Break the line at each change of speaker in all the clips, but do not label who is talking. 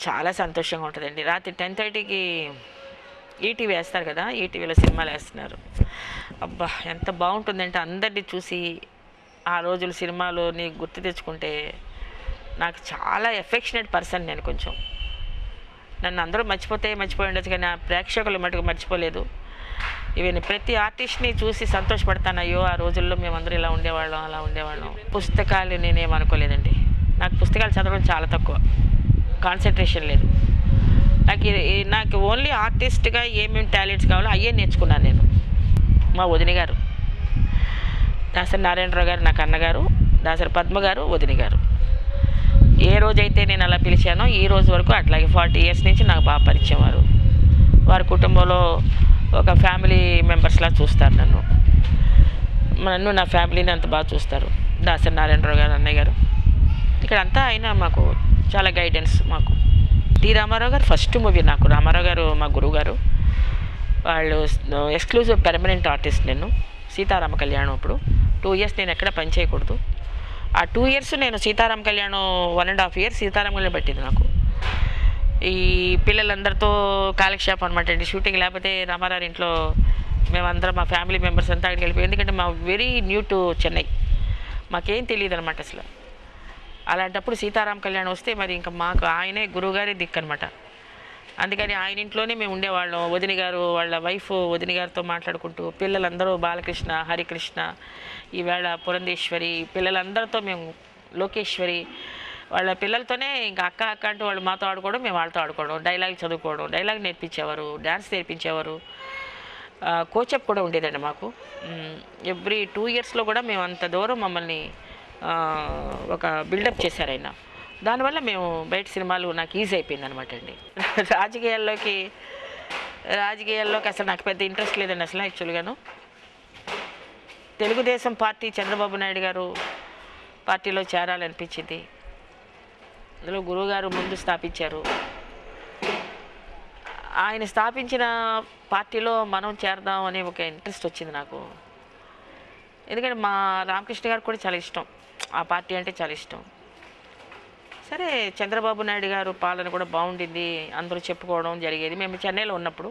చాలా సంతోషంగా ఉంటుందండి. రాత్రి 10:30కి ఈటీవీ వేస్తారు కదా, ఈటీవీలో సినిమాలు వేస్తున్నారు. అబ్బా ఎంత బాగుంటుందంటే అందరినీ చూసి ఆ రోజుల సినిమాలోని గుర్తు తెచ్చుకుంటే నాకు చాలా ఎఫెక్షనేట్ పర్సన్. నేను కొంచెం నన్ను అందరూ మర్చిపోయి ఉండొచ్చు, కానీ ఆ ప్రేక్షకులు మటుకు మర్చిపోలేదు. ఈవెన్ ప్రతి ఆర్టిస్ట్ని చూసి సంతోషపడతాను. అయ్యో ఆ రోజుల్లో మేమందరూ ఇలా ఉండేవాళ్ళం, అలా ఉండేవాళ్ళం. పుస్తకాలు నేనేమనుకోలేదండి. నాకు పుస్తకాలు చదవడం చాలా తక్కువ, కాన్సన్ట్రేషన్ లేదు నాకు ఓన్లీ ఆర్టిస్ట్గా ఏమేమి టాలెంట్స్ కావాలో అయ్యే నేర్చుకున్నాను నేను. మా వదిన గారు దాసరి నారాయణరావు గారు నాకు అన్నగారు, దాసరి పద్మ గారు వదిన గారు. ఏ రోజైతే నేను అలా పిలిచానో ఈ రోజు వరకు అట్లాగే 40 years నుంచి నాకు బాగా పరిచయం. వారి కుటుంబంలో ఒక ఫ్యామిలీ మెంబర్స్లా చూస్తారు నన్ను నా ఫ్యామిలీని అంత బాగా చూస్తారు. దాసరి నారాయణరావు గారు అన్నయ్య గారు ఇక్కడ అంతా అయినా మాకు చాలా గైడెన్స్. మాకు టి రామారావు గారు ఫస్ట్ మూవీ నాకు. రామారావు గారు మా గురువు గారు, వాళ్ళు ఎక్స్క్లూజివ్ పెర్మనెంట్ ఆర్టిస్ట్. నేను సీతారామ కళ్యాణం అప్పుడు 2 years నేను ఎక్కడ పని చేయకూడదు. ఆ 2 years నేను సీతారామ కళ్యాణం 1.5 years సీతారామ కళ్యాణం పట్టింది నాకు. ఈ పిల్లలందరితో కాలక్షేపం అనమాట అండి. షూటింగ్ లేకపోతే రామారావు ఇంట్లో మేమందరం మా ఫ్యామిలీ మెంబర్స్ అంతా అక్కడికి వెళ్ళిపోయి, ఎందుకంటే మా వెరీ న్యూ టు చెన్నై, మాకేం తెలియదు అనమాట అసలు. అలాంటప్పుడు సీతారామ కళ్యాణం వస్తే మరి ఇంకా మాకు ఆయనే గురువుగారే దిక్కు అనమాట. అందుకని ఆయన ఇంట్లోనే మేము ఉండేవాళ్ళం. వదిన గారు వాళ్ళ వైఫ్ వదిన గారితో మాట్లాడుకుంటూ, పిల్లలందరూ బాలకృష్ణ, హరికృష్ణ, ఈవేళ పురంధేశ్వరి, పిల్లలందరితో మేము లోకేశ్వరి, వాళ్ళ పిల్లలతోనే ఇంకా అక్క అంటూ వాళ్ళు మాతో ఆడుకోవడం, మేము వాళ్ళతో ఆడుకోవడం, డైలాగ్ చదువుకోవడం, డైలాగ్ నేర్పించేవారు, డ్యాన్స్ నేర్పించేవారు. కోచప్ కూడా ఉండేదండి మాకు. ఎవ్రీ 2 yearsలో కూడా మేము అంత దూరం మమ్మల్ని ఒక బిల్డప్ చేశారు ఆయన. దానివల్ల మేము బయట సినిమాలు నాకు ఈజీ అయిపోయింది అనమాట అండి. రాజకీయాల్లోకి అసలు నాకు పెద్ద ఇంట్రెస్ట్ లేదండి అసలు. యాక్చువల్గాను తెలుగుదేశం పార్టీ చంద్రబాబు నాయుడు గారు పార్టీలో చేరాలనిపించింది. అందులో గురువుగారు ముందు స్థాపించారు. ఆయన స్థాపించిన పార్టీలో మనం చేరదాం అనే ఒక ఇంట్రెస్ట్ వచ్చింది నాకు. ఎందుకంటే మా రామకృష్ణ గారు కూడా చాలా ఇష్టం, ఆ పార్టీ అంటే చాలా ఇష్టం. సరే చంద్రబాబు నాయుడు గారు పాలన కూడా బాగుండింది, అందరూ చెప్పుకోవడం జరిగేది. మేము చెన్నైలో ఉన్నప్పుడు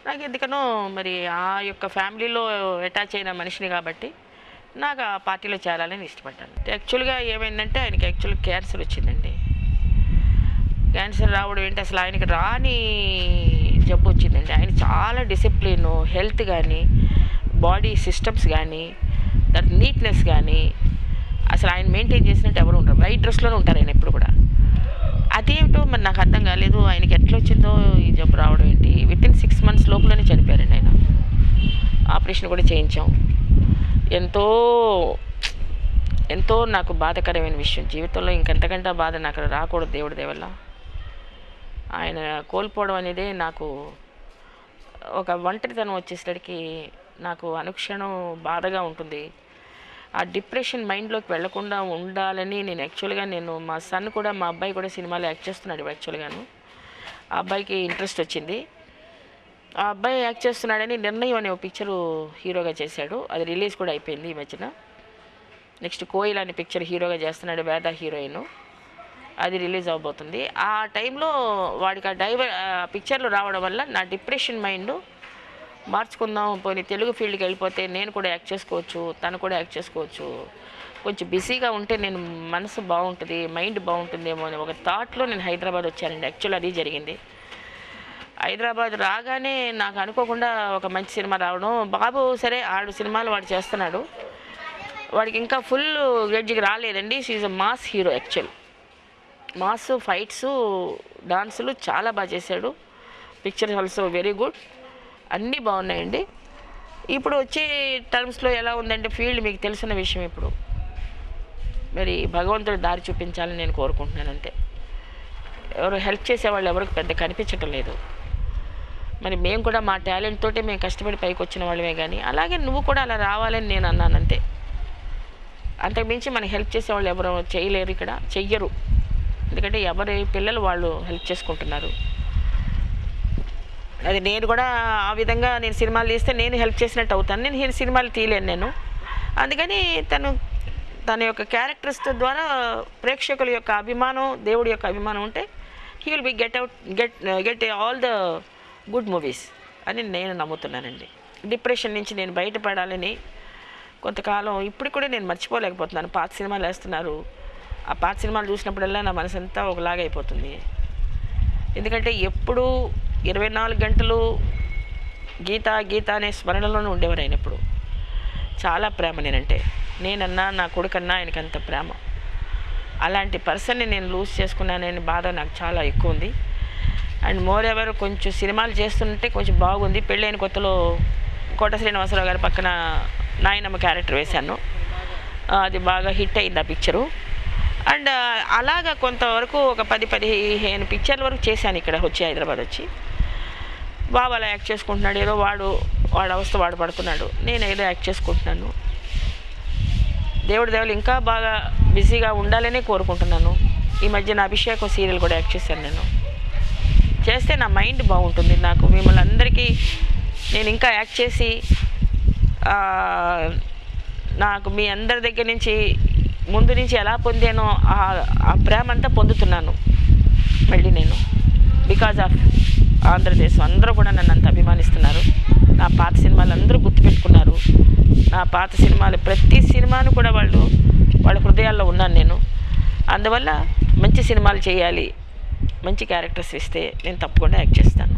నాకు ఎందుకనో మరి ఆ యొక్క ఫ్యామిలీలో అటాచ్ అయిన మనిషిని కాబట్టి నాకు ఆ పార్టీలో చేరాలని ఇష్టపడ్డాను. యాక్చువల్గా ఏమైందంటే ఆయనకి క్యాన్సర్ వచ్చిందండి. క్యాన్సర్ రావడం ఏంటి అసలు, ఆయనకి రాని జబ్బు వచ్చిందండి. ఆయన చాలా డిసిప్లిన్, హెల్త్ కానీ, బాడీ సిస్టమ్స్ కానీ, దాని నీట్నెస్ కానీ అసలు ఆయన మెయింటైన్ చేసినట్టు ఎవరు ఉంటారు. వైట్ డ్రెస్లోనే ఉంటారు ఆయన ఎప్పుడు కూడా. అదేమిటో మరి నాకు అర్థం కాలేదు, ఆయనకి ఎట్లా వచ్చిందో ఈ జబ్బు రావడం ఏంటి. వితిన్ 6 months లోపలనే చనిపోయారండి ఆయన. ఆపరేషన్ కూడా చేయించాం. ఎంతో నాకు బాధాకరమైన విషయం. జీవితంలో ఇంకెంతకంటే బాధ నాకు రాకూడదు దేవుడి దయ వల్ల. ఆయన కోల్పోవడం అనేది నాకు ఒక ఒంటరితనం వచ్చేసరికి నాకు అనుక్షణం బాధగా ఉంటుంది. ఆ డిప్రెషన్ మైండ్లోకి వెళ్లకుండా ఉండాలని నేను యాక్చువల్గా మా సన్ కూడా, మా అబ్బాయి కూడా సినిమాలో యాక్ట్ చేస్తున్నాడు యాక్చువల్గాను. ఆ అబ్బాయికి ఇంట్రెస్ట్ వచ్చింది. ఆ అబ్బాయి యాక్ట్ చేస్తున్నాడని నిర్ణయం అనే ఒక పిక్చరు హీరోగా చేశాడు. అది రిలీజ్ కూడా అయిపోయింది ఈ మధ్యన. నెక్స్ట్ కోయిల్ అనే పిక్చర్ హీరోగా చేస్తున్నాడు, వేద హీరోయిన్. అది రిలీజ్ అవబోతుంది. ఆ టైంలో వాడికి ఆ పిక్చర్లు రావడం వల్ల నా డిప్రెషన్ మైండ్ మార్చుకుందాం, పోనీ తెలుగు ఫీల్డ్కి వెళ్ళిపోతే నేను కూడా యాక్ట్ చేసుకోవచ్చు, తను కూడా యాక్ట్ చేసుకోవచ్చు, కొంచెం బిజీగా ఉంటే నేను మనసు బాగుంటుంది, మైండ్ బాగుంటుందేమో అని ఒక థాట్లో నేను హైదరాబాద్ వచ్చానండి. యాక్చువల్ అది జరిగింది. హైదరాబాద్ రాగానే నాకు అనుకోకుండా ఒక మంచి సినిమా రావడం. బాబు సరే ఆడు సినిమాలు వాడు చేస్తున్నాడు, వాడికి ఇంకా ఫుల్ గెడ్జికి రాలేదండి. షీఈ్ a mass hero. Actual mass, fights, డాన్సులు చాలా బాగా చేశాడు. పిక్చర్ ఆల్సో వెరీ గుడ్, అన్నీ బాగున్నాయండి. ఇప్పుడు వచ్చే టర్మ్స్లో ఎలా ఉందంటే ఫీల్డ్ మీకు తెలిసిన విషయం. ఇప్పుడు మరి భగవంతుడు దారి చూపించాలని నేను కోరుకుంటున్నాను అంతే. ఎవరు హెల్ప్ చేసేవాళ్ళు ఎవరికి పెద్ద కనిపించటం లేదు. మరి మేము కూడా మా టాలెంట్ తోటే మేము కష్టపడి పైకి వచ్చిన వాళ్ళమే, కానీ అలాగే నువ్వు కూడా అలా రావాలని నేను అన్నాను అంతే. అంతకుమించి మనకి హెల్ప్ చేసేవాళ్ళు ఎవరు చేయలేరు, ఇక్కడ చెయ్యరు. ఎందుకంటే ఎవరి పిల్లలు వాళ్ళు హెల్ప్ చేసుకుంటున్నారు. అది నేను కూడా ఆ విధంగా నేను సినిమాలు తీస్తే నేను హెల్ప్ చేసినట్టు అవుతాను. నేను సినిమాలు తీయలేను నేను. అందుకని తన యొక్క క్యారెక్టర్స్ ద్వారా ప్రేక్షకుల యొక్క అభిమానం, దేవుడి యొక్క అభిమానం ఉంటే he will be get all the good movies అని నేను నమ్ముతున్నానండి. డిప్రెషన్ నుంచి నేను బయటపడాలని కొంతకాలం ఇప్పుడు కూడా నేను మర్చిపోలేకపోతున్నాను. పాత సినిమాలు వేస్తున్నారు, ఆ పాత సినిమాలు చూసినప్పుడల్లా నా మనసంతా ఒకలాగా అయిపోతుంది. ఎందుకంటే ఎప్పుడూ 24 గంటలు గీత గీత అనే స్మరణలోనే ఉండేవారు. ఆయన ఎప్పుడు చాలా ప్రేమ నేనన్నా నా కొడుకన్నా ఆయనకి అంత ప్రేమ. అలాంటి పర్సన్ని నేను లూజ్ చేసుకున్నానని బాధ నాకు చాలా ఎక్కువ ఉంది. అండ్ మోర్ ఎవర్ కొంచెం సినిమాలు చేస్తుంటే కొంచెం బాగుంది. పెళ్ళైన కొత్తలో కోట శ్రీనివాసరావు గారి పక్కన నాయనమ్మ క్యారెక్టర్ వేశాను, అది బాగా హిట్ అయింది ఆ పిక్చరు. అండ్ అలాగా కొంతవరకు ఒక 10-15 పిక్చర్ల వరకు చేశాను ఇక్కడ వచ్చి, హైదరాబాద్ వచ్చి. బాబు అలా యాక్ట్ చేసుకుంటున్నాడు, ఏదో వాడు అవస్థ వాడు పడుతున్నాడు, నేను ఏదో యాక్ట్ చేసుకుంటున్నాను. దేవుడు ఇంకా బాగా బిజీగా ఉండాలనే కోరుకుంటున్నాను. ఈ మధ్య నా అభిషేకం సీరియల్ కూడా యాక్ట్ చేశాను. నేను చేస్తే నా మైండ్ బాగుంటుంది. నాకు మిమ్మల్ని అందరికీ నేను ఇంకా యాక్ట్ చేసి నాకు మీ అందరి దగ్గర నుంచి ముందు నుంచి ఎలా పొందానో ఆ ప్రేమ అంతా పొందుతున్నాను మళ్ళీ నేను. బికాజ్ ఆఫ్ ఆంధ్రదేశం అందరూ కూడా నన్ను అంత అభిమానిస్తున్నారు. నా పాత సినిమాలు అందరూ గుర్తుపెట్టుకున్నారు. నా పాత సినిమాలు ప్రతి సినిమాను కూడా వాళ్ళ హృదయాల్లో ఉన్నాను నేను. అందువల్ల మంచి సినిమాలు చేయాలి, మంచి క్యారెక్టర్స్ ఇస్తే నేను తప్పకుండా యాక్ట్ చేస్తాను.